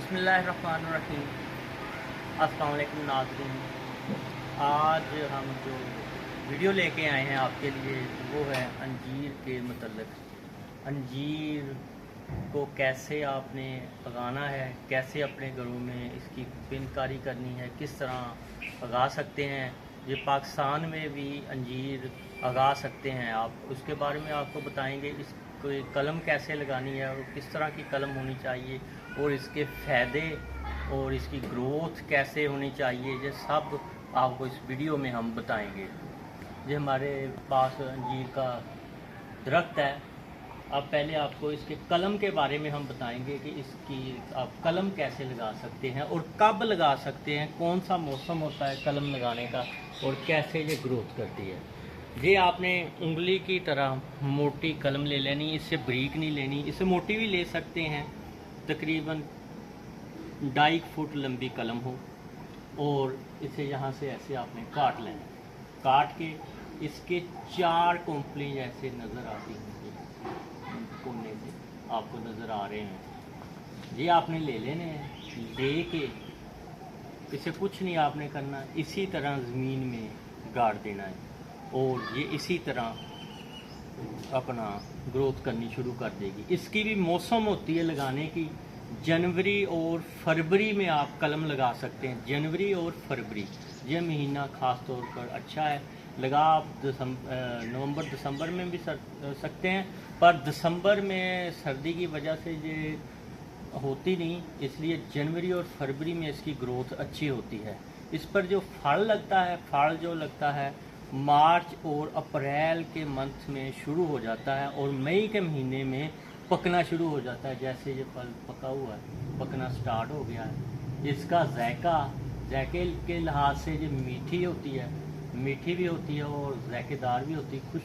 बिस्मिल्लाहिर्रहमानिर्रहीम। अस्सलाम वालेकुम नाज़रीन। आज हम जो वीडियो लेके आए हैं आपके लिए वो है अंजीर के मतलब। अंजीर को कैसे आपने पकाना है, कैसे अपने घरों में इसकी बिनकारी करनी है, किस तरह पका सकते हैं। ये पाकिस्तान में भी अंजीर उगा सकते हैं आप, उसके बारे में आपको बताएंगे। इसको कलम कैसे लगानी है और किस तरह की कलम होनी चाहिए और इसके फ़ायदे और इसकी ग्रोथ कैसे होनी चाहिए, ये सब आपको इस वीडियो में हम बताएंगे। ये हमारे पास अंजीर का दरख्त है। अब पहले आपको इसके कलम के बारे में हम बताएंगे कि इसकी आप कलम कैसे लगा सकते हैं और कब लगा सकते हैं, कौन सा मौसम होता है कलम लगाने का और कैसे ये ग्रोथ करती है। ये आपने उंगली की तरह मोटी कलम ले लेनी, इससे बारीक नहीं लेनी। इससे मोटी भी ले सकते हैं, तकरीबन 2.5 फुट लंबी कलम हो, और इसे यहाँ से ऐसे आपने काट लेना। काट के इसके 4 कोंपली ऐसे नज़र आती होंगी, कोने से आपको नज़र आ रहे हैं। ये आपने ले लेने हैं। ले के इसे कुछ नहीं आपने करना, इसी तरह ज़मीन में गाड़ देना है और ये इसी तरह अपना ग्रोथ करनी शुरू कर देगी। इसकी भी मौसम होती है लगाने की। जनवरी और फरवरी में आप कलम लगा सकते हैं। जनवरी और फरवरी ये महीना ख़ास तौर पर अच्छा है। लगा आप नवंबर दिसंबर में भी सकते हैं, पर दिसंबर में सर्दी की वजह से ये होती नहीं, इसलिए जनवरी और फरवरी में इसकी ग्रोथ अच्छी होती है। इस पर जो फल लगता है, फल जो लगता है मार्च और अप्रैल के मंथ में शुरू हो जाता है और मई के महीने में पकना शुरू हो जाता है। जैसे ये फल पका हुआ है, पकना स्टार्ट हो गया है। इसका जायके के लिहाज से ये मीठी होती है, मीठी भी होती है और जायकेदार भी होती है, खुश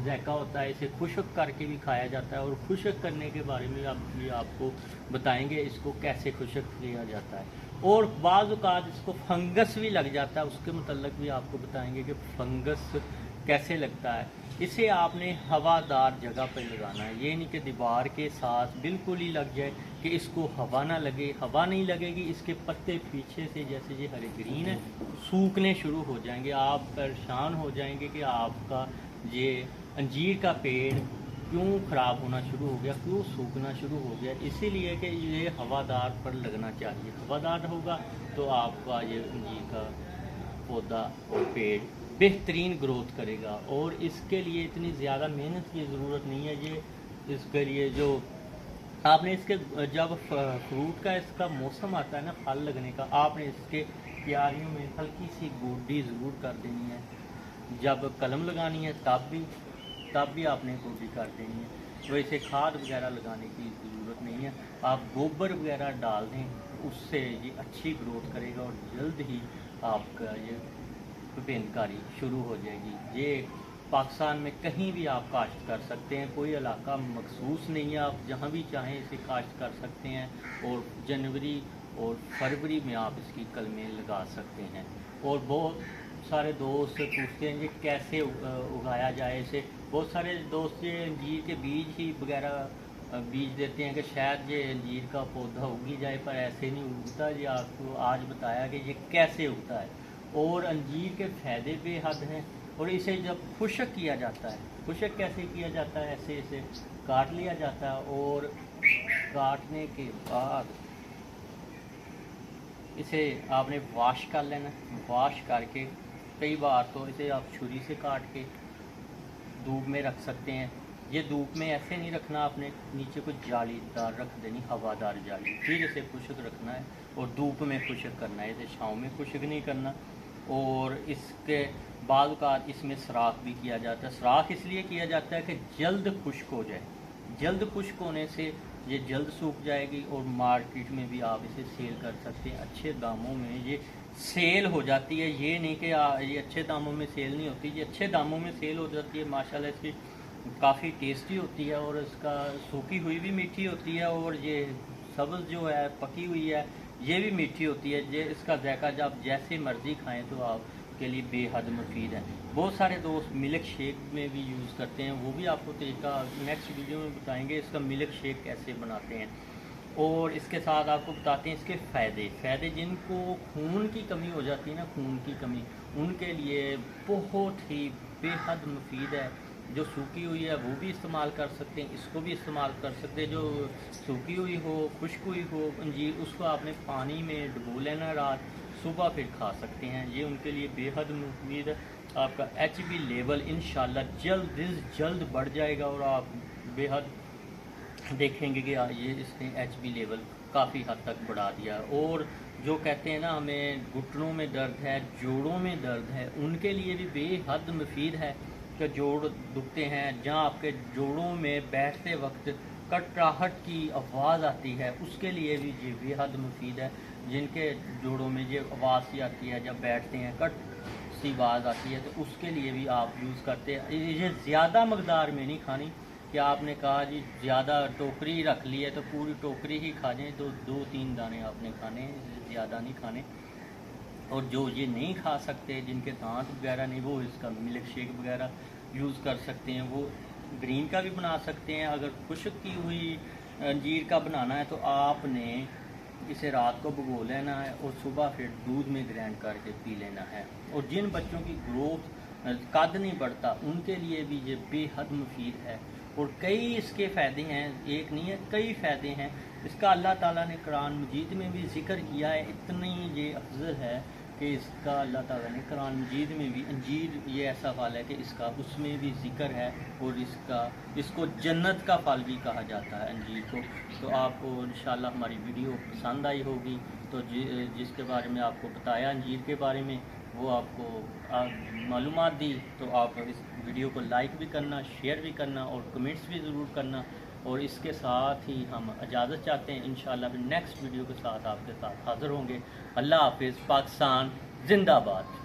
जायका होता है। इसे खुश्क करके भी खाया जाता है और खुश्क करने के बारे में भी आपको बताएंगे इसको कैसे खुश्क किया जाता है। और बाज़ औक़ात इसको फंगस भी लग जाता है, उसके मतलब भी आपको बताएंगे कि फंगस कैसे लगता है। इसे आपने हवादार जगह पर लगाना है, ये नहीं कि दीवार के साथ बिल्कुल ही लग जाए कि इसको हवा ना लगे। हवा नहीं लगेगी, इसके पत्ते पीछे से जैसे ये हरे ग्रीन है सूखने शुरू हो जाएंगे। आप परेशान हो जाएंगे कि आपका ये अंजीर का पेड़ क्यों ख़राब होना शुरू हो गया, क्यों सूखना शुरू हो गया। इसीलिए कि ये हवादार पर लगना चाहिए। हवादार होगा तो आपका ये अंजीर का पौधा और पेड़ बेहतरीन ग्रोथ करेगा। और इसके लिए इतनी ज़्यादा मेहनत की ज़रूरत नहीं है। ये इसके लिए जो आपने इसके जब फ्रूट का इसका मौसम आता है ना, फल लगने का, आपने इसके क्यारियों में हल्की सी गोडी ज़रूर कर देनी है। जब कलम लगानी है तब भी आपने गोडी कर देनी है। तो इसे खाद वगैरह लगाने की ज़रूरत नहीं है, आप गोबर वगैरह डाल दें, उससे ये अच्छी ग्रोथ करेगा और जल्द ही आपका ये बेनकारी शुरू हो जाएगी। ये पाकिस्तान में कहीं भी आप काश्त कर सकते हैं, कोई इलाका मखसूस नहीं है, आप जहाँ भी चाहें इसे काश्त कर सकते हैं। और जनवरी और फरवरी में आप इसकी कलमें लगा सकते हैं। और बहुत सारे दोस्त पूछते हैं ये कैसे उगाया जाए इसे। बहुत सारे दोस्त ये अंजीर के बीज ही वगैरह बीज देते हैं कि शायद ये अंजीर का पौधा उगी जाए, पर ऐसे नहीं उगता। ये आपको आज बताया कि ये कैसे उगता है। और अंजीर के फ़ायदे बेहद हैं। और इसे जब खुश्क किया जाता है, खुश्क कैसे किया जाता है, ऐसे इसे काट लिया जाता है और काटने के बाद इसे आपने वॉश कर लेना। वॉश करके कई बार तो इसे आप छुरी से काट के धूप में रख सकते हैं। ये धूप में ऐसे नहीं रखना, आपने नीचे कुछ जालीदार रख देनी, हवादार जाली, फिर इसे खुश्क रखना है और धूप में खुश्क करना है, इसे छाँव में खुश्क नहीं करना। और इसके बाद का इसमें सुराख भी किया जाता है। सुराख इसलिए किया जाता है कि जल्द खुश्क हो जाए। जल्द खुश्क होने से ये जल्द सूख जाएगी और मार्केट में भी आप इसे सेल कर सकते हैं। अच्छे दामों में ये सेल हो जाती है। ये नहीं कि ये अच्छे दामों में सेल नहीं होती, ये अच्छे दामों में सेल हो जाती है। माशाल्लाह इसकी काफ़ी टेस्टी होती है और इसका सूखी हुई भी मीठी होती है और ये सब्ज़ जो है पकी हुई है ये भी मीठी होती है। ये इसका जायका जब जैसे मर्ज़ी खाएं तो आपके लिए बेहद मुफीद है। बहुत सारे दोस्त मिल्क शेक में भी यूज़ करते हैं, वो भी आपको तरीका नेक्स्ट वीडियो में बताएंगे इसका मिल्क शेक कैसे बनाते हैं। और इसके साथ आपको बताते हैं इसके फ़ायदे जिनको खून की कमी हो जाती है ना, खून की कमी, उनके लिए बहुत ही बेहद मुफीद है। जो सूखी हुई है वो भी इस्तेमाल कर सकते हैं, इसको भी इस्तेमाल कर सकते हैं। जो सूखी हुई हो, खुश्क हुई हो अंजीर, उसको आपने पानी में डुबो लेना रात, सुबह फिर खा सकते हैं। ये उनके लिए बेहद मुफीद है। आपका HB लेवल इंशाल्लाह जल्द बढ़ जाएगा और आप बेहद देखेंगे कि ये इसने HB लेवल काफ़ी हद तक बढ़ा दिया। और जो कहते हैं ना हमें घुटनों में दर्द है, जोड़ों में दर्द है, उनके लिए भी बेहद मुफीद है। कि जोड़ दुखते हैं, जहाँ आपके जोड़ों में बैठते वक्त कटराहट की आवाज़ आती है, उसके लिए भी ये बेहद मुफीद है। जिनके जोड़ों में ये आवाज़ सी आती है जब बैठते हैं, कट सी आवाज़ आती है, तो उसके लिए भी आप यूज़ करते हैं। ये ज़्यादा मकदार में नहीं खानी कि आपने कहा जी ज़्यादा टोकरी रख ली है तो पूरी टोकरी ही खा जाएँ, तो 2-3 दाने आपने खाने, ज़्यादा नहीं खाने। और जो ये नहीं खा सकते, जिनके दांत वगैरह नहीं, वो इसका मिल्क शेक वगैरह यूज़ कर सकते हैं। वो ग्रीन का भी बना सकते हैं। अगर खुश्क की हुई अंजीर का बनाना है तो आपने इसे रात को भिगो लेना है और सुबह फिर दूध में ग्राइंड करके पी लेना है। और जिन बच्चों की ग्रोथ कद नहीं बढ़ता, उनके लिए भी ये बेहद मुफीद है। और कई इसके फ़ायदे हैं, एक नहीं है, कई फ़ायदे हैं। इसका अल्लाह ताला ने कुरान मजीद में भी ज़िक्र किया है। इतनी ये अफजल है कि इसका अल्लाह ताला ने कुरान मजीद में भी, अंजीर ये ऐसा फल है कि इसका उसमें भी ज़िक्र है। और इसको जन्नत का फल भी कहा जाता है अंजीर को। तो आपको इंशाल्लाह हमारी वीडियो पसंद आई होगी। तो जिसके बारे में आपको बताया अंजीर के बारे में, वो आपको मालूमात दी, तो आप इस वीडियो को लाइक भी करना, शेयर भी करना और कमेंट्स भी ज़रूर करना। और इसके साथ ही हम इजाज़त चाहते हैं। इंशाल्लाह नेक्स्ट वीडियो के साथ आपके साथ हाज़िर होंगे। अल्लाह हाफ़िज़। पाकिस्तान ज़िंदाबाद।